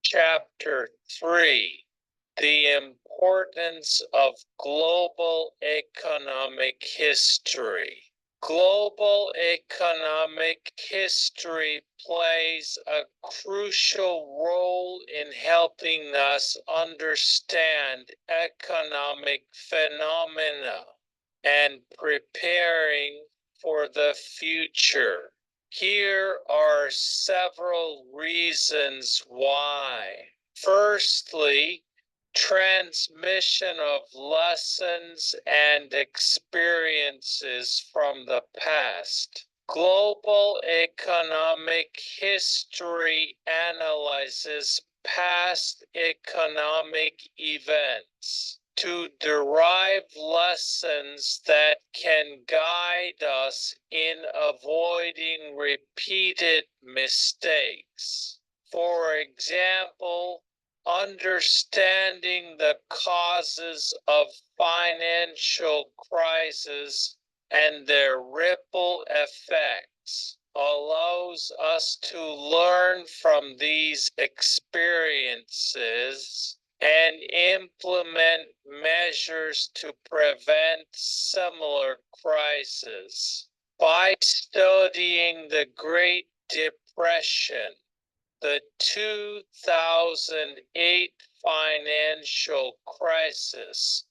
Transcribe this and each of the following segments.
Chapter 3: The Importance of Global Economic History. Global economic history plays a crucial role in helping us understand economic phenomena and preparing for the future. Here are several reasons why. Firstly, transmission of lessons and experiences from the past. Global economic history analyzes past economic events to derive lessons that can guide us in avoiding repeated mistakes. For example, understanding the causes of financial crises and their ripple effects allows us to learn from these experiences and implement measures to prevent similar crises. By studying the Great Depression, the 2008 financial crisis,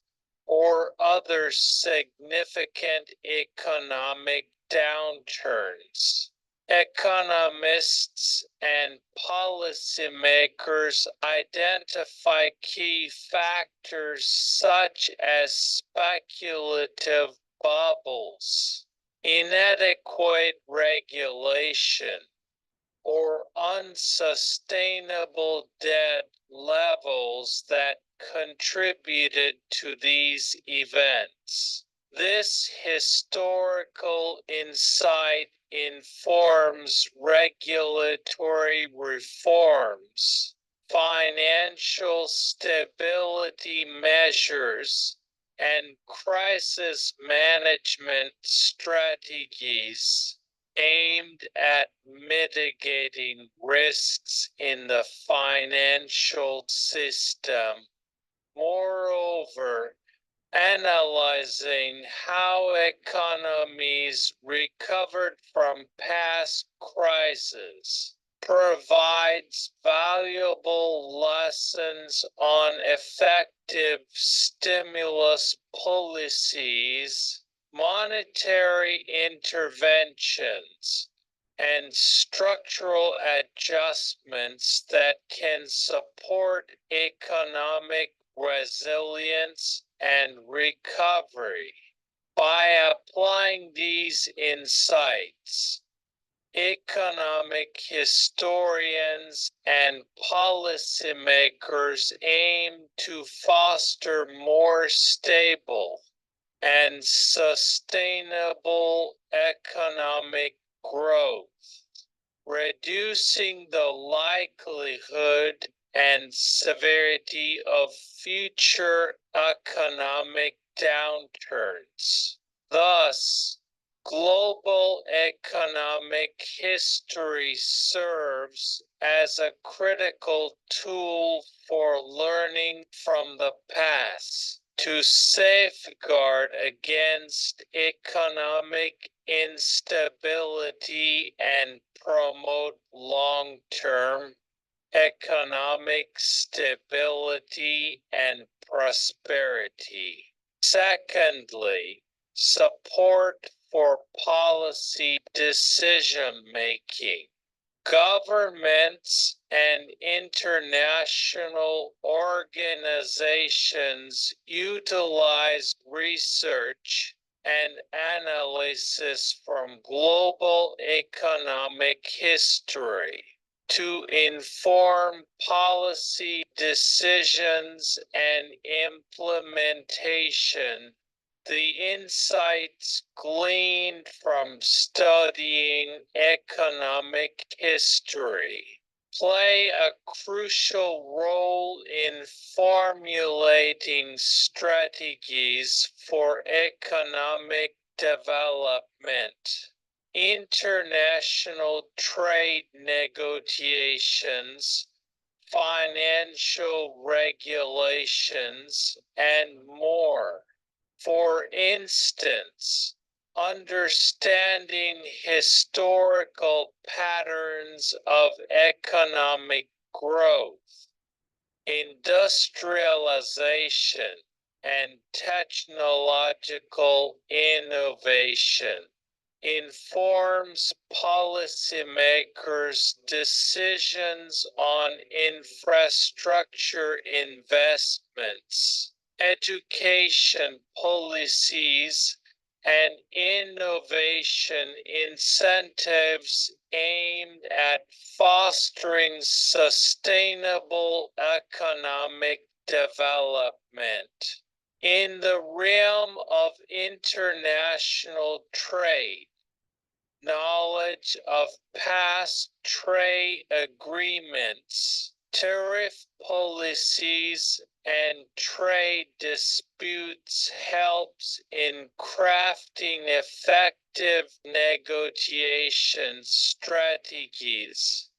or other significant economic downturns, economists and policymakers identify key factors such as speculative bubbles, inadequate regulation, or unsustainable debt levels that contributed to these events. This historical insight informs regulatory reforms, financial stability measures, and crisis management strategies aimed at mitigating risks in the financial system. Moreover, analyzing how economies recovered from past crises provides valuable lessons on effective stimulus policies, monetary interventions, and structural adjustments that can support economic resilience and recovery. By applying these insights, economic historians and policymakers aim to foster more stable and sustainable economic growth, reducing the likelihood and severity of future economic downturns. Thus, global economic history serves as a critical tool for learning from the past to safeguard against economic instability and promote long-term economic stability and prosperity. Secondly, support for policy decision-making. Governments and international organizations utilize research and analysis from global economic history to inform policy decisions and implementation. The insights gleaned from studying economic history play a crucial role in formulating strategies for economic development. International trade negotiations financial regulations, and more. For instance, understanding historical patterns of economic growth, industrialization, and technological innovation informs policymakers' decisions on infrastructure investments, education policies, and innovation incentives aimed at fostering sustainable economic development. In the realm of international trade, knowledge of past trade agreements, tariff policies, and trade disputes helps in crafting effective negotiation strategies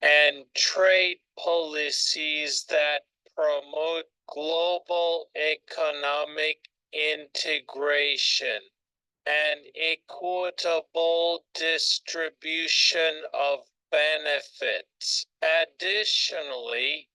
and trade policies that promote global economic integration and equitable distribution of benefits. Additionally,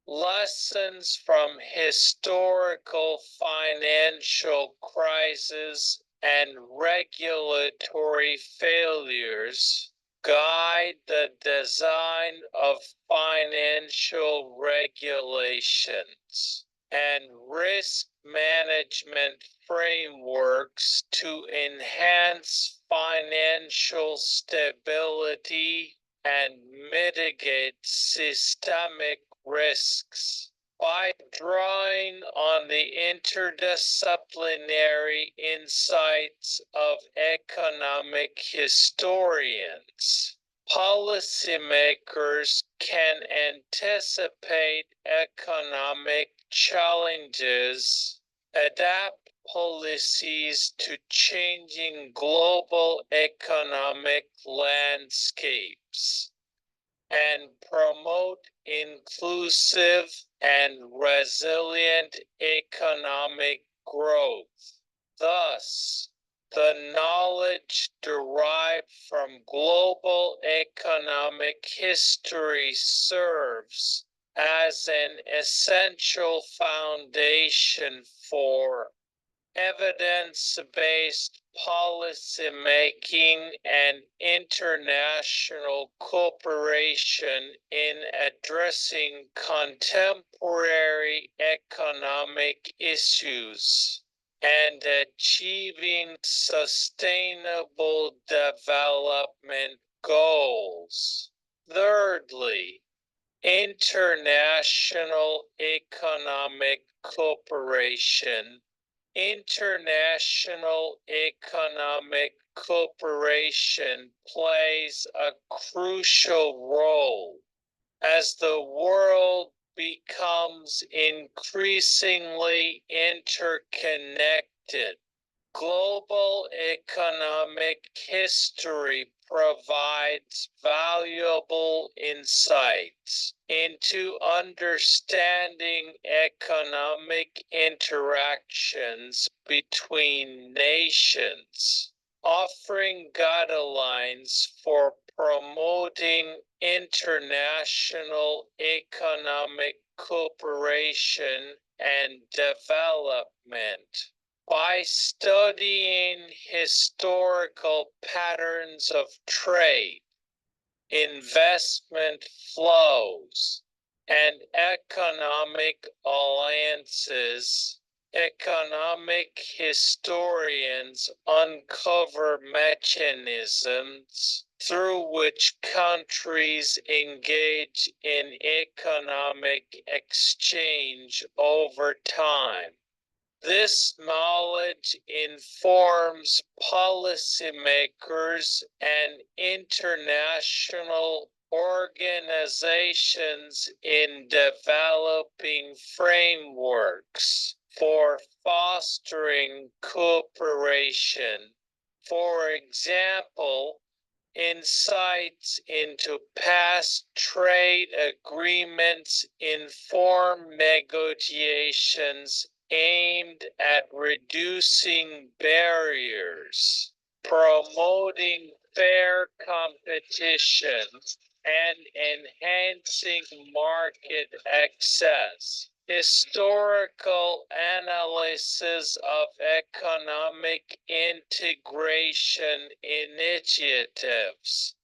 lessons from historical financial crises and regulatory failures guide the design of financial regulations and risk management frameworks to enhance financial stability and mitigate systemic risks. By drawing on the interdisciplinary insights of economic historians, policymakers can anticipate economic challenges, adapt policies to changing global economic landscapes, and promote inclusive and resilient economic growth. Thus, the knowledge derived from global economic history serves as an essential foundation for evidence-based policymaking and international cooperation in addressing contemporary economic issues and achieving sustainable development goals. Thirdly, international economic cooperation. International economic cooperation plays a crucial role as the world becomes increasingly interconnected. Global economic history provides valuable insights into understanding economic interactions between nations, offering guidelines for promoting international economic cooperation and development. By studying historical patterns of trade, investment flows, and economic alliances, economic historians uncover mechanisms through which countries engage in economic exchange over time. This knowledge informs policymakers and international organizations in developing frameworks for fostering cooperation. For example, Insights into past trade agreements inform negotiations aimed at reducing barriers, promoting fair competition, and enhancing market access. Historical analysis of economic integration initiatives,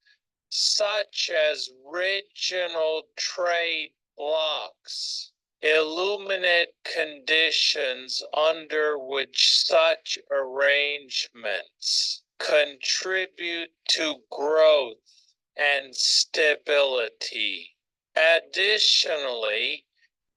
such as regional trade blocs, illuminate conditions under which such arrangements contribute to growth and stability. Additionally,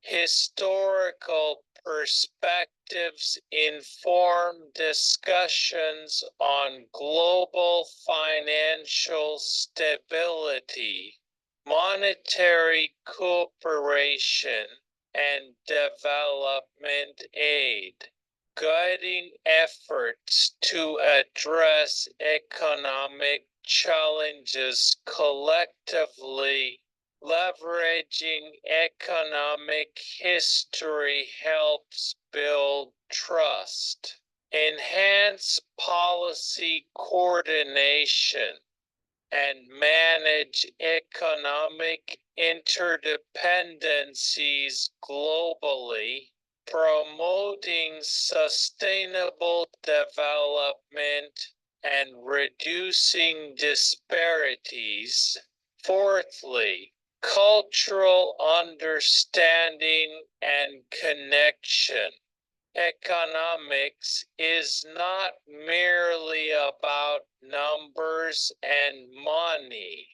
historical perspectives inform discussions on global financial stability, monetary cooperation, and development aid, guiding efforts to address economic challenges collectively. Leveraging economic history helps build trust, enhance policy coordination, and manage economic interdependencies globally, promoting sustainable development and reducing disparities. Fourthly, cultural understanding and connection. Economics is not merely about numbers and money.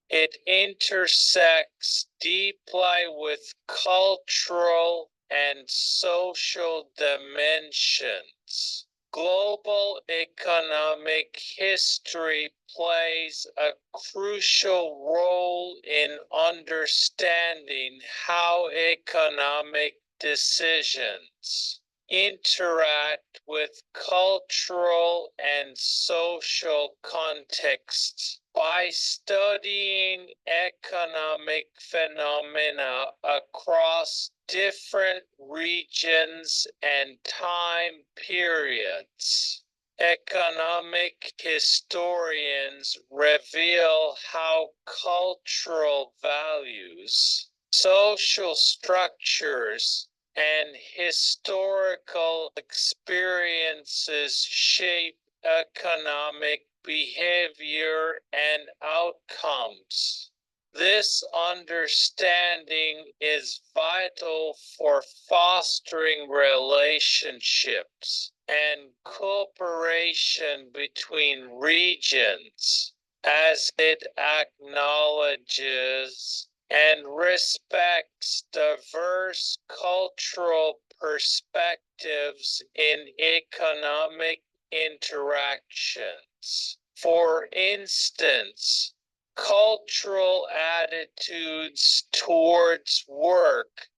It intersects deeply with cultural and social dimensions. Global economic history plays a crucial role in understanding how economic decisions interact with cultural and social contexts. By studying economic phenomena across different regions and time periods, economic historians reveal how cultural values, social structures, and historical experiences shape economic behavior and outcomes. This understanding is vital for fostering relationships and cooperation between regions, as it acknowledges and respects diverse cultural perspectives in economic interactions. For instance, cultural attitudes towards work,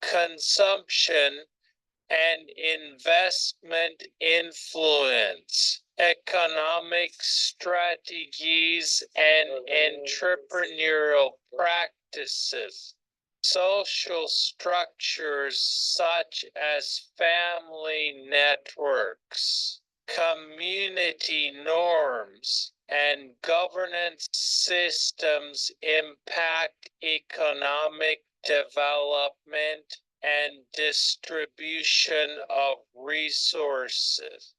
consumption, and investment influence economic strategies and entrepreneurial practices. Social structures such as family networks, community norms, and governance systems impact economic development and distribution of resources.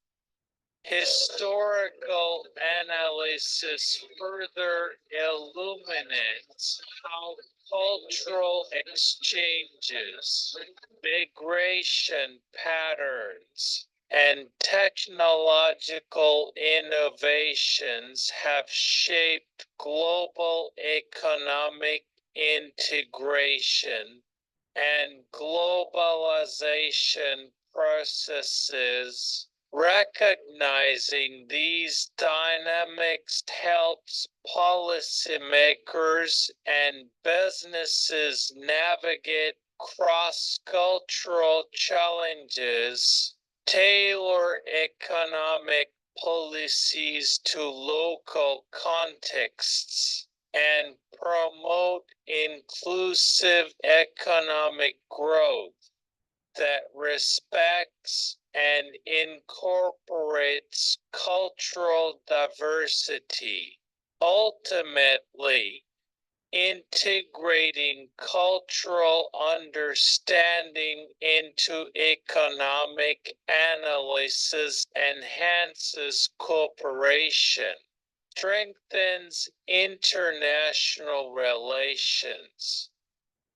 Historical analysis further illuminates how cultural exchanges, migration patterns, and technological innovations have shaped global economic integration and globalization processes. Recognizing these dynamics helps policymakers and businesses navigate cross-cultural challenges, tailor economic policies to local contexts, and promote inclusive economic growth that respects and incorporates cultural diversity. Ultimately, integrating cultural understanding into economic analysis enhances cooperation, strengthens international relations,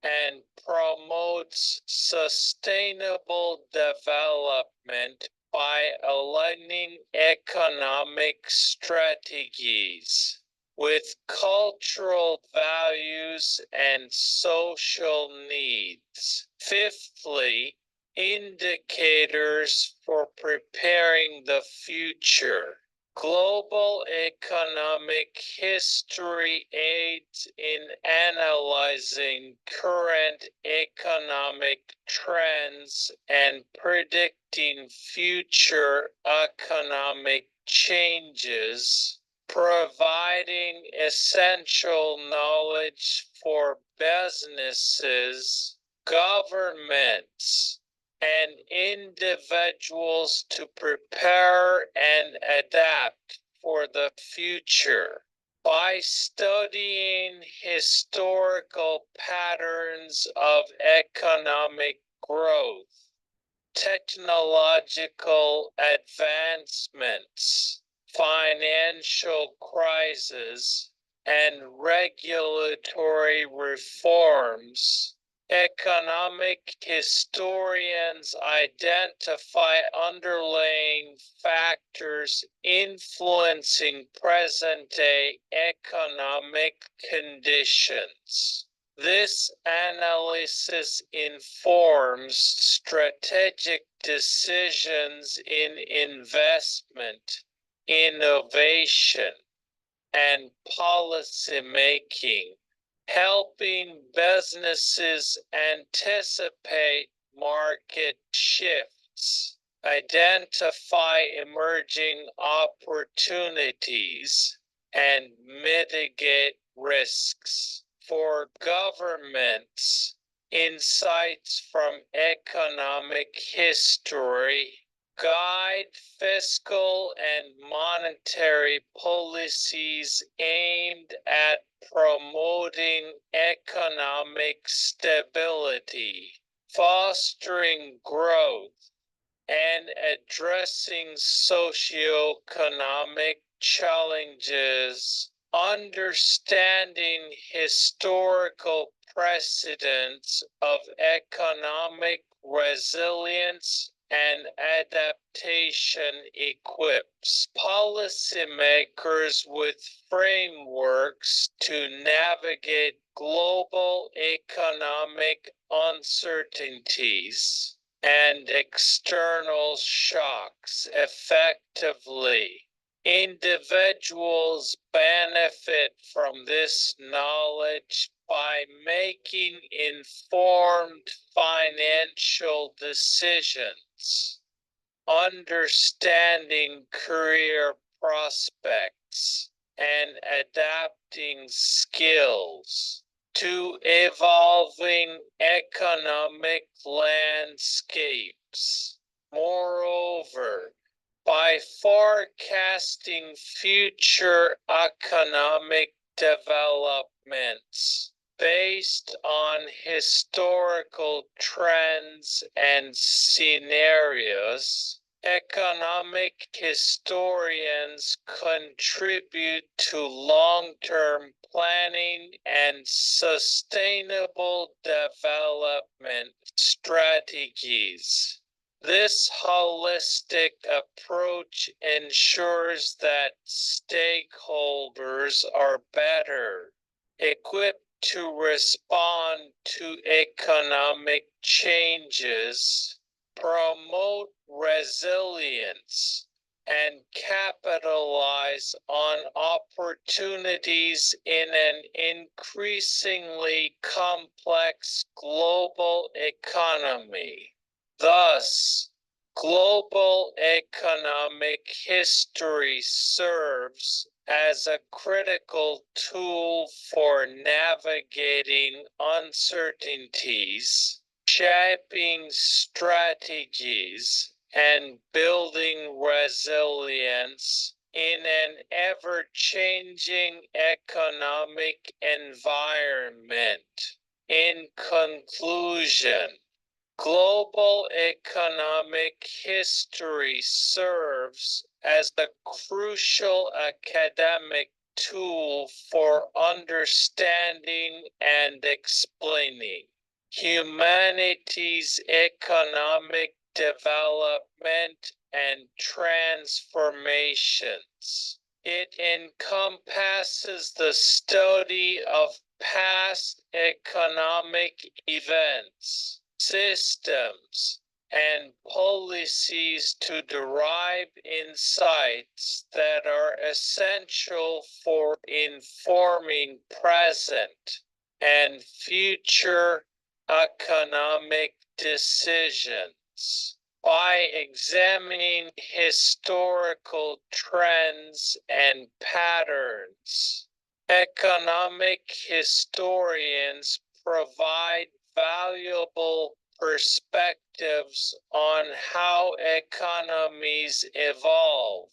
and promotes sustainable development by aligning economic strategies with cultural values and social needs. Fifthly, indicators for preparing the future. Global economic history aids in analyzing current economic trends and predicting future economic changes, providing essential knowledge for businesses, governments, and individuals to prepare and adapt for the future. By studying historical patterns of economic growth, technological advancements, financial crises, and regulatory reforms, economic historians identify underlying factors influencing present-day economic conditions. This analysis informs strategic decisions in investment, innovation, and policy making, helping businesses anticipate market shifts, identify emerging opportunities, and mitigate risks. For governments, insights from economic history guide fiscal and monetary policies aimed at promoting economic stability, fostering growth, and addressing socioeconomic challenges. Understanding historical precedents of economic resilience and adaptation equips policymakers with frameworks to navigate global economic uncertainties and external shocks effectively. Individuals benefit from this knowledge by making informed financial decisions, understanding career prospects, and adapting skills to evolving economic landscapes. Moreover, by forecasting future economic developments based on historical trends and scenarios, economic historians contribute to long-term planning and sustainable development strategies. This holistic approach ensures that stakeholders are better equipped to respond to economic changes, promote resilience, and capitalize on opportunities in an increasingly complex global economy. Thus, Global economic history serves as a critical tool for navigating uncertainties, shaping strategies, and building resilience in an ever-changing economic environment. In conclusion, global economic history serves as a crucial academic tool for understanding and explaining humanity's economic development and transformations. It encompasses the study of past economic events, systems, and policies to derive insights that are essential for informing present and future economic decisions. By examining historical trends and patterns, economic historians provide valuable perspectives on how economies evolve,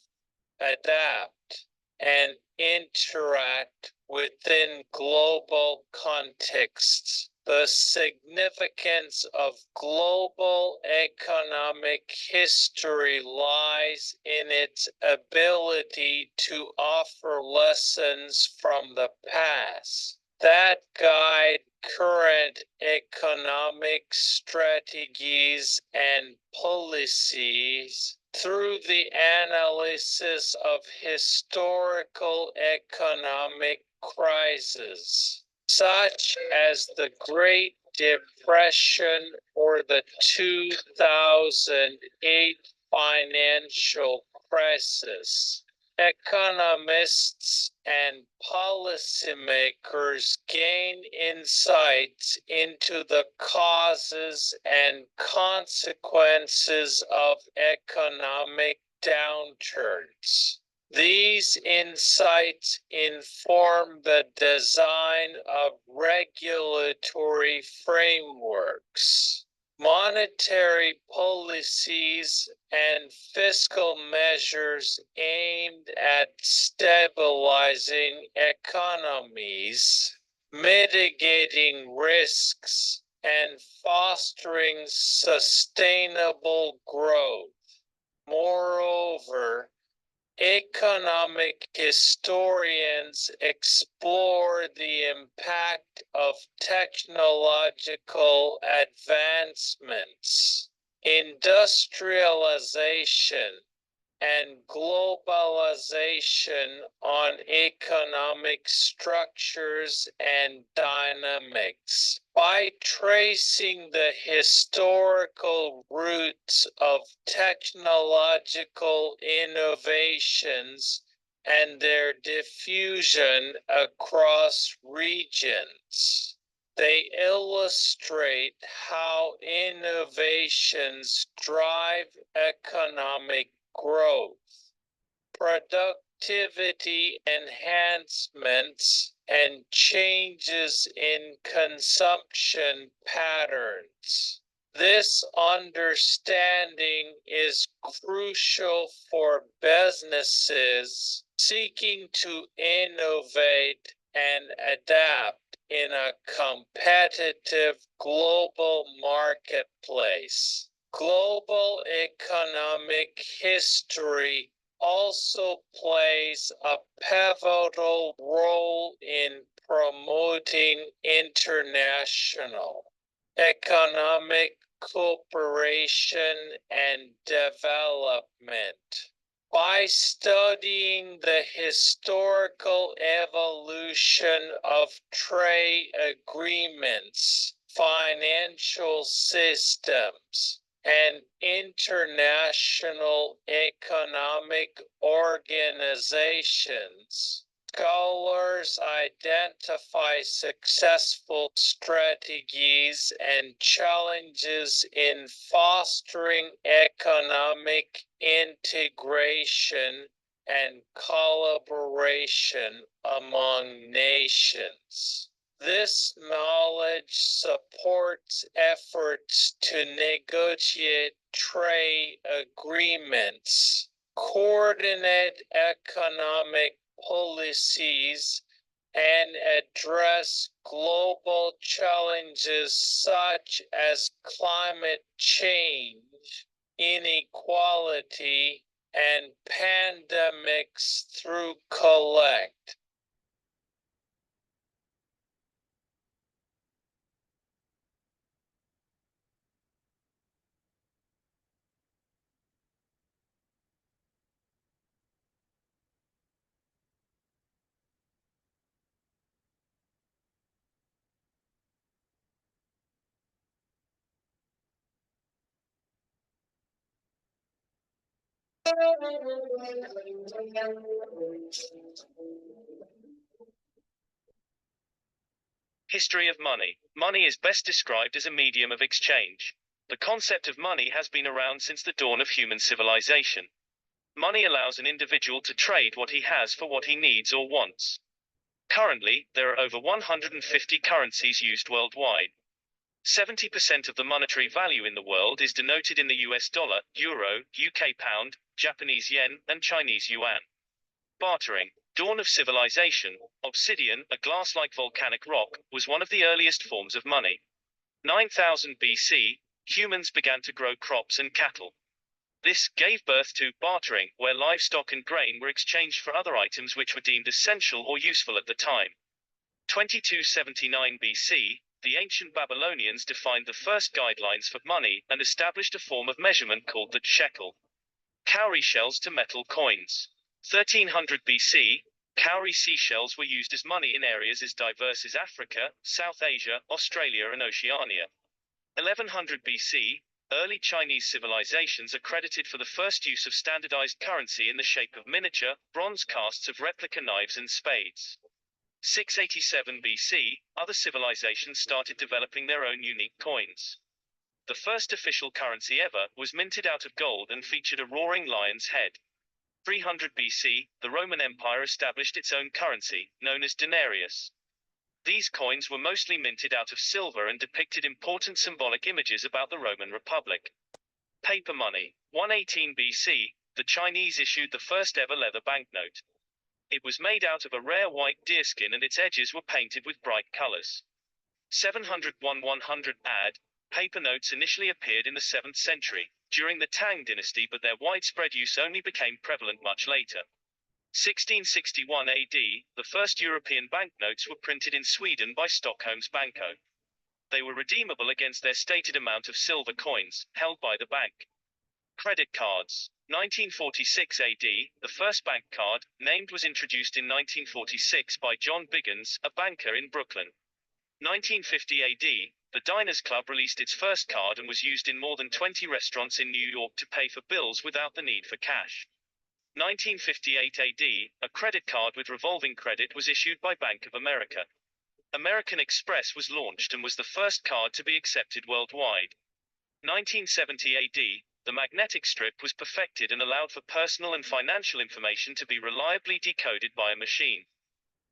adapt, and interact within global contexts. The significance of global economic history lies in its ability to offer lessons from the past that guide current economic strategies and policies. Through the analysis of historical economic crises, such as the Great Depression or the 2008 financial crisis, economists and policymakers gain insights into the causes and consequences of economic downturns. These insights inform the design of regulatory frameworks, monetary policies, and fiscal measures aimed at stabilizing economies, mitigating risks, and fostering sustainable growth. Moreover, economic historians explore the impact of technological advancements, industrialization, and globalization on economic structures and dynamics. By tracing the historical roots of technological innovations and their diffusion across regions, they illustrate how innovations drive economic growth, productivity enhancements, and changes in consumption patterns. This understanding is crucial for businesses seeking to innovate and adapt in a competitive global marketplace. Global economic history also plays a pivotal role in promoting international economic cooperation and development. By studying the historical evolution of trade agreements, financial systems, and international economic organizations, scholars identify successful strategies and challenges in fostering economic integration and collaboration among nations. This knowledge supports efforts to negotiate trade agreements, coordinate economic policies, and address global challenges such as climate change, inequality, and pandemics through collect. History of money. Money is best described as a medium of exchange. The concept of money has been around since the dawn of human civilization. Money allows an individual to trade what he has for what he needs or wants. Currently, there are over 150 currencies used worldwide. 70% of the monetary value in the world is denoted in the US dollar, euro, UK pound, Japanese yen, and Chinese yuan. Bartering. Dawn of civilization. Obsidian, a glass-like volcanic rock, was one of the earliest forms of money. 9000 BC, humans began to grow crops and cattle. This gave birth to bartering, where livestock and grain were exchanged for other items which were deemed essential or useful at the time. 2279 BC, the ancient Babylonians defined the first guidelines for money and established a form of measurement called the shekel. Cowrie shells to metal coins. 1300 BC, cowrie seashells were used as money in areas as diverse as Africa, South Asia, Australia, and Oceania. 1100 BC, early Chinese civilizations are credited for the first use of standardized currency in the shape of miniature, bronze casts of replica knives and spades. 687 BC, other civilizations started developing their own unique coins. The first official currency ever was minted out of gold and featured a roaring lion's head. 300 BC, the Roman Empire established its own currency, known as denarius. These coins were mostly minted out of silver and depicted important symbolic images about the Roman Republic. Paper money. 118 BC, the Chinese issued the first ever leather banknote. It was made out of a rare white deerskin and its edges were painted with bright colors. 701 AD, paper notes initially appeared in the 7th century, during the Tang dynasty, but their widespread use only became prevalent much later. 1661 AD, the first European banknotes were printed in Sweden by Stockholm's Banco. They were redeemable against their stated amount of silver coins, held by the bank. Credit cards. 1946 AD, the first bank card, named, was introduced in 1946 by John Biggins, a banker in Brooklyn. 1950 AD, the Diners Club released its first card and was used in more than 20 restaurants in New York to pay for bills without the need for cash. 1958 AD, a credit card with revolving credit was issued by Bank of America. American Express was launched and was the first card to be accepted worldwide. 1970 AD, the magnetic strip was perfected and allowed for personal and financial information to be reliably decoded by a machine.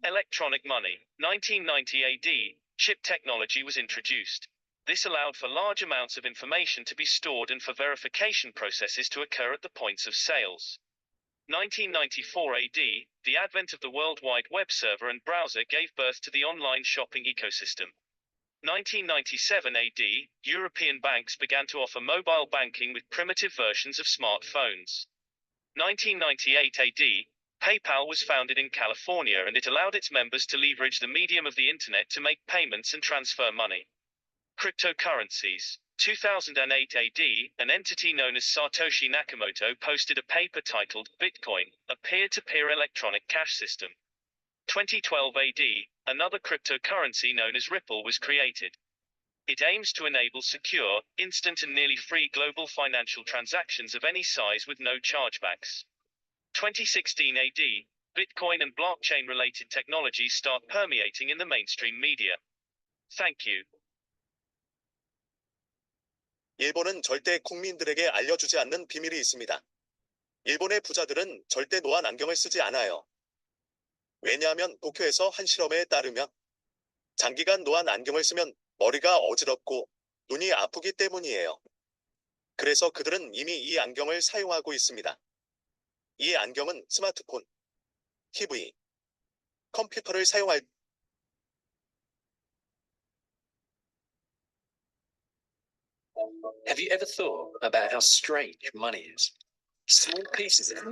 Electronic money. 1990 AD, chip technology was introduced. This allowed for large amounts of information to be stored and for verification processes to occur at the points of sales. 1994 AD, the advent of the World Wide Web server and browser gave birth to the online shopping ecosystem. 1997 AD, European banks began to offer mobile banking with primitive versions of smartphones. 1998 AD, PayPal was founded in California and it allowed its members to leverage the medium of the internet to make payments and transfer money. Cryptocurrencies. 2008 AD, an entity known as Satoshi Nakamoto posted a paper titled Bitcoin, a peer-to-peer electronic cash system. 2012 AD, another cryptocurrency known as Ripple was created. It aims to enable secure, instant and nearly free global financial transactions of any size with no chargebacks. 2016 AD, Bitcoin and blockchain-related technologies start permeating in the mainstream media. Thank you. 일본은 절대 국민들에게 알려주지 않는 비밀이 있습니다. 일본의 부자들은 절대 노안 안경을 쓰지 않아요. 왜냐하면 도쿄에서 한 실험에 따르면 장기간 노안 안경을 쓰면 머리가 어지럽고 눈이 아프기 때문이에요. 그래서 그들은 이미 이 안경을 사용하고 있습니다. 이 안경은 스마트폰, TV, 컴퓨터를 사용할 Have you ever thought about how strange money is? Small pieces of